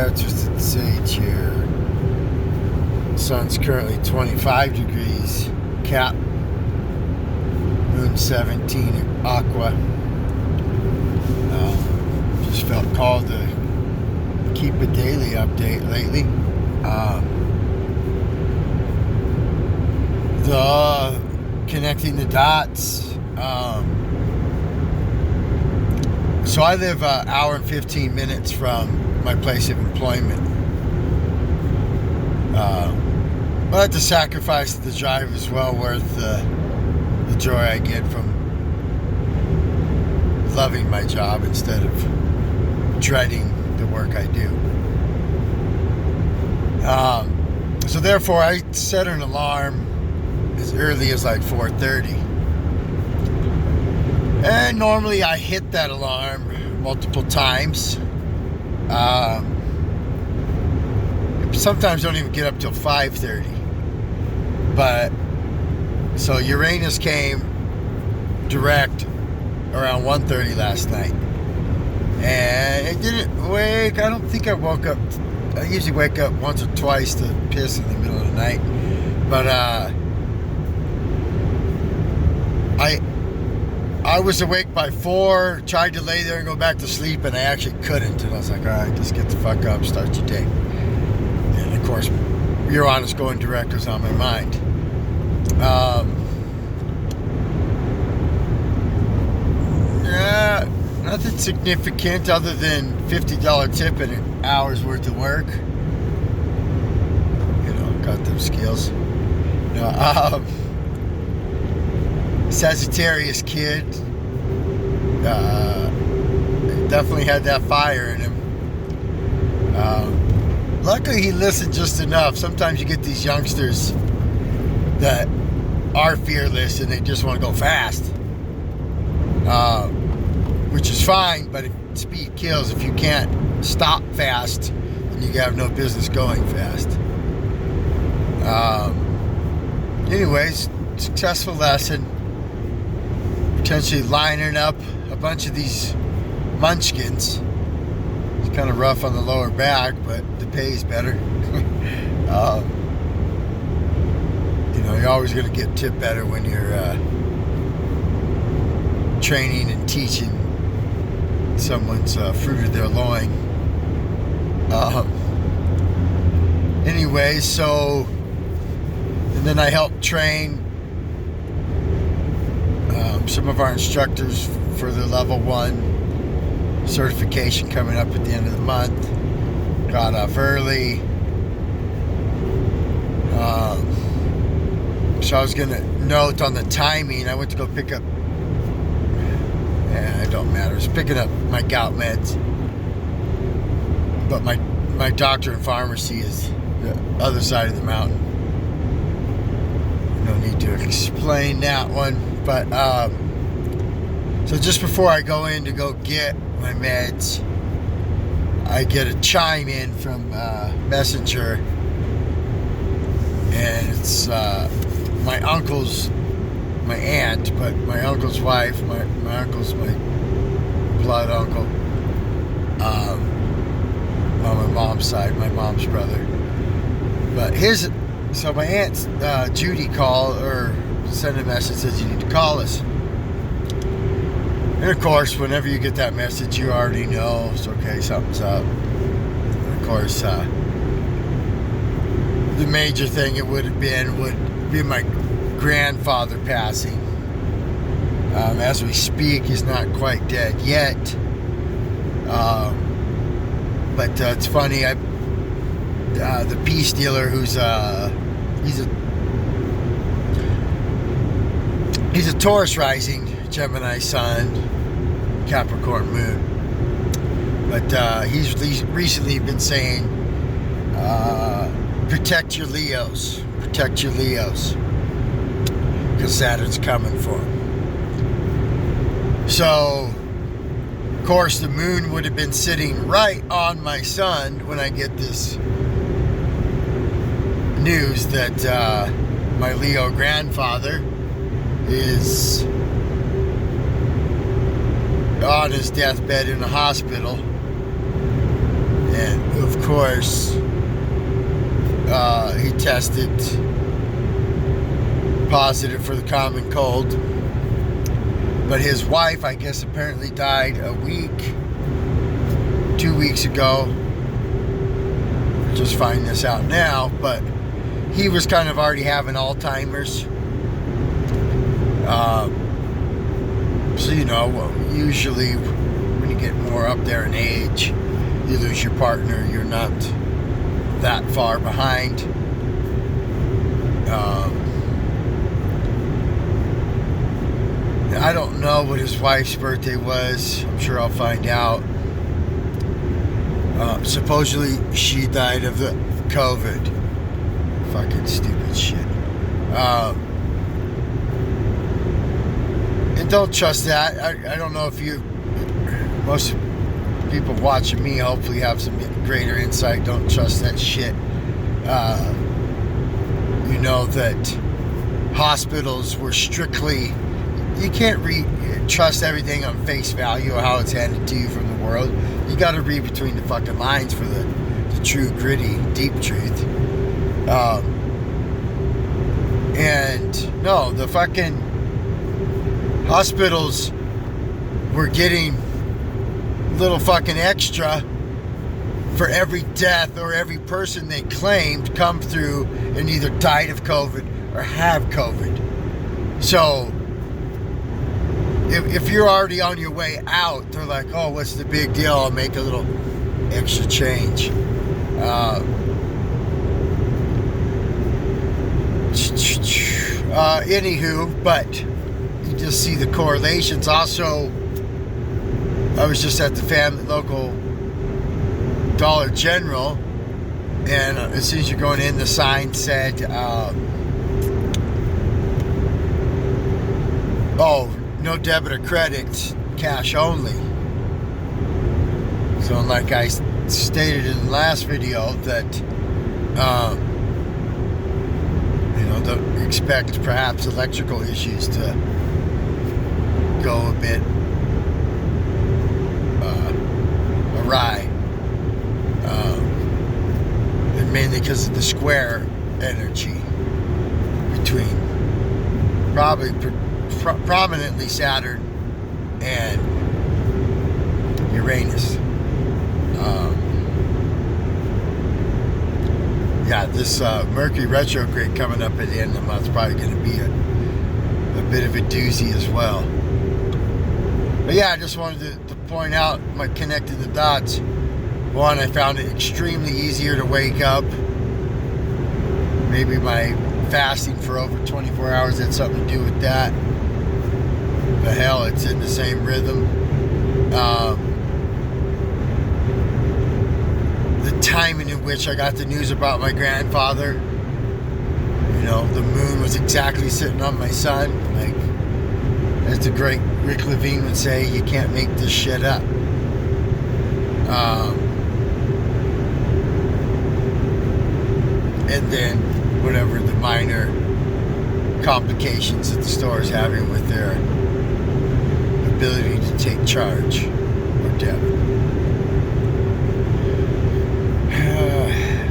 Twisted Sage here. Sun's currently 25 degrees. Cap. Moon 17 at Aqua. Just felt called to keep a daily update lately. The connecting the dots. So I live an hour and 15 minutes from my place of employment. But the sacrifice of the drive is well worth the joy I get from loving my job instead of dreading the work I do. So therefore I set an alarm as early as like 4:30. And normally I hit that alarm multiple times. Sometimes don't even get up till 5:30. But so Uranus came direct around 1:30 last night. And it didn't wake. I don't think I woke up. I usually wake up once or twice to piss in the middle of the night. But I was awake by 4, tried to lay there and go back to sleep, and I actually couldn't. And I was like, all right, just get the fuck up, start your day. And of course, Uranus going direct was on my mind. Yeah, nothing significant other than $50 tip and an hour's worth of work. You know, got them skills. Sagittarius kid, definitely had that fire in him. Luckily he listened just enough. Sometimes you get these youngsters that are fearless and they just want to go fast, which is fine, but speed kills. If you can't stop fast, then you have no business going fast. Anyways, successful lesson. Potentially lining up a bunch of these munchkins. It's kind of rough on the lower back, but the pay is better. You know, you're always going to get tip better when you're training and teaching someone's fruit of their loin. Anyway, so, and then I helped train some of our instructors for the level 1 certification coming up at the end of the month. Got off early. So I was going to note on the timing, I went to go pick up, it don't matter, I was picking up my gout meds. But my doctor and pharmacy is the other side of the mountain. No need to explain that one. But, so just before I go in to go get my meds, I get a chime in from Messenger, and it's my uncle's, my aunt, but my uncle's wife, my uncle's my blood uncle, on my mom's side, my mom's brother. But so my aunt Judy called, or sent a message, says you need to call us. And of course, whenever you get that message, you already know it's okay, something's up. And of course, the major thing it would be my grandfather passing. As we speak, he's not quite dead yet. But it's funny, the peace dealer who's he's a Taurus rising, Gemini sun, Capricorn moon. But he's recently been saying, protect your Leos. Protect your Leos. Because Saturn's coming for him. So, of course, the moon would have been sitting right on my sun when I get this news that my Leo grandfather is on his deathbed in the hospital. And of course, he tested positive for the common cold. But his wife, I guess, apparently died 2 weeks ago. Just finding this out now, but he was kind of already having Alzheimer's. So, you know, usually when you get more up there in age, you lose your partner, you're not that far behind. I don't know what his wife's birthday was. I'm sure I'll find out. Supposedly she died of the COVID. Fucking stupid shit. And don't trust that. I don't know if most people watching me hopefully have some greater insight. Don't trust that shit. You know that hospitals were strictly, you can't trust everything on face value or how it's handed to you from the world. You got to read between the fucking lines for the true, gritty, deep truth. And no, the fucking hospitals were getting little fucking extra for every death or every person they claimed come through and either died of COVID or have COVID. So if you're already on your way out, they're like, oh, what's the big deal? I'll make a little extra change. Anywho, but you just see the correlations. Also, I was just at the local Dollar General, and as soon as you're going in, the sign said, oh, no debit or credit, cash only. So like I stated in the last video that don't expect perhaps electrical issues to go a bit awry, and mainly because of the square energy between probably prominently Saturn and Uranus. Yeah, this Mercury retrograde coming up at the end of the month is probably going to be a bit of a doozy as well. But yeah, I just wanted to point out, my connecting the dots. One, I found it extremely easier to wake up. Maybe my fasting for over 24 hours had something to do with that. But hell, it's in the same rhythm. The timing in which I got the news about my grandfather, the moon was exactly sitting on my sun. Like, as the great Rick Levine would say, you can't make this shit up. And then whatever the minor complications that the store is having with their ability to take charge or debit.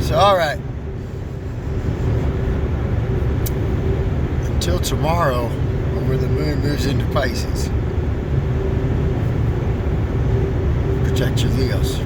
So, alright. Until tomorrow, where the moon moves into Pisces. Protect your Leos.